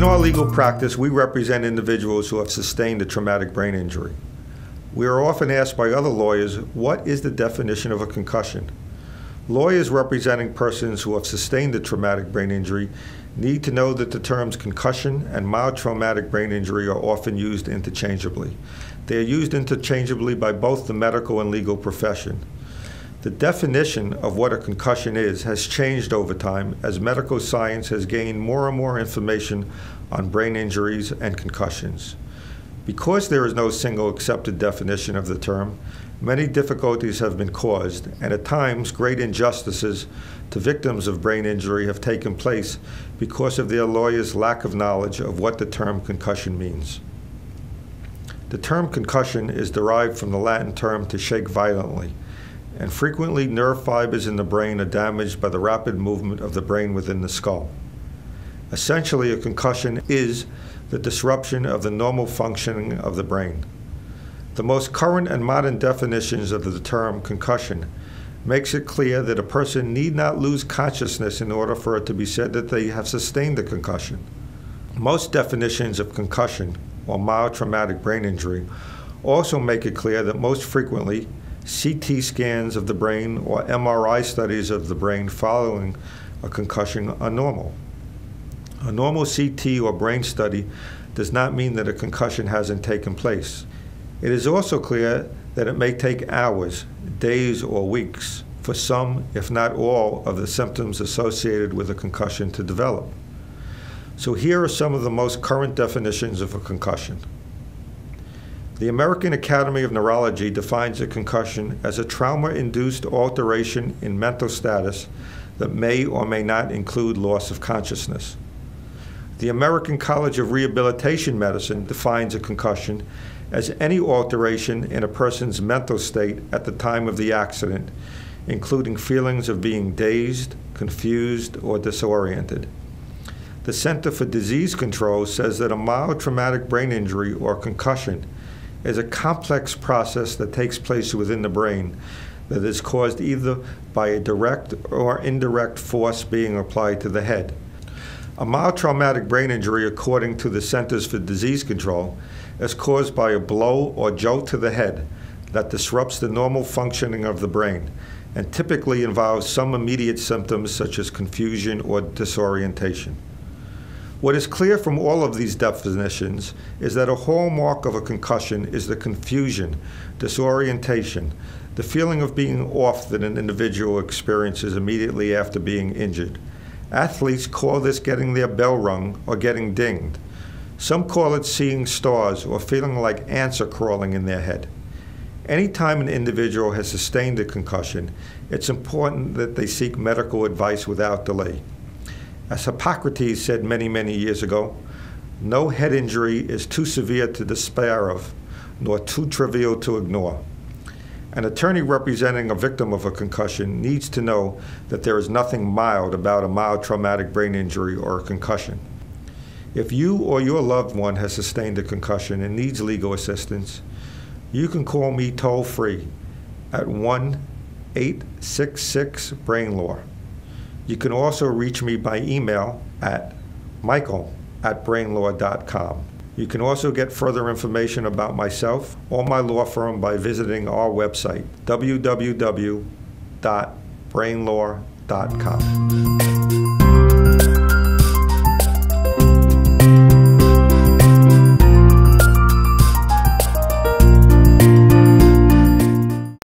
In our legal practice, we represent individuals who have sustained a traumatic brain injury. We are often asked by other lawyers, what is the definition of a concussion? Lawyers representing persons who have sustained a traumatic brain injury need to know that the terms concussion and mild traumatic brain injury are often used interchangeably. They are used interchangeably by both the medical and legal profession. The definition of what a concussion is has changed over time as medical science has gained more and more information on brain injuries and concussions. Because there is no single accepted definition of the term, many difficulties have been caused, and at times great injustices to victims of brain injury have taken place because of their lawyers' lack of knowledge of what the term concussion means. The term concussion is derived from the Latin term to shake violently, and frequently nerve fibers in the brain are damaged by the rapid movement of the brain within the skull. Essentially, a concussion is the disruption of the normal functioning of the brain. The most current and modern definitions of the term concussion makes it clear that a person need not lose consciousness in order for it to be said that they have sustained a concussion. Most definitions of concussion, or mild traumatic brain injury, also make it clear that most frequently CT scans of the brain or MRI studies of the brain following a concussion are normal. A normal CT or brain study does not mean that a concussion hasn't taken place. It is also clear that it may take hours, days, or weeks for some, if not all, of the symptoms associated with a concussion to develop. So here are some of the most current definitions of a concussion. The American Academy of Neurology defines a concussion as a trauma-induced alteration in mental status that may or may not include loss of consciousness. The American College of Rehabilitation Medicine defines a concussion as any alteration in a person's mental state at the time of the accident, including feelings of being dazed, confused, or disoriented. The Center for Disease Control says that a mild traumatic brain injury or concussion is a complex process that takes place within the brain that is caused either by a direct or indirect force being applied to the head. A mild traumatic brain injury, according to the Centers for Disease Control, is caused by a blow or jolt to the head that disrupts the normal functioning of the brain and typically involves some immediate symptoms such as confusion or disorientation. What is clear from all of these definitions is that a hallmark of a concussion is the confusion, disorientation, the feeling of being off that an individual experiences immediately after being injured. Athletes call this getting their bell rung or getting dinged. Some call it seeing stars or feeling like ants are crawling in their head. Anytime an individual has sustained a concussion, it's important that they seek medical advice without delay. As Hippocrates said many, many years ago, no head injury is too severe to despair of, nor too trivial to ignore. An attorney representing a victim of a concussion needs to know that there is nothing mild about a mild traumatic brain injury or a concussion. If you or your loved one has sustained a concussion and needs legal assistance, you can call me toll-free at 1-866-BRAIN-LAW. You can also reach me by email at michael@brainlaw.com. You can also get further information about myself or my law firm by visiting our website, www.brainlaw.com.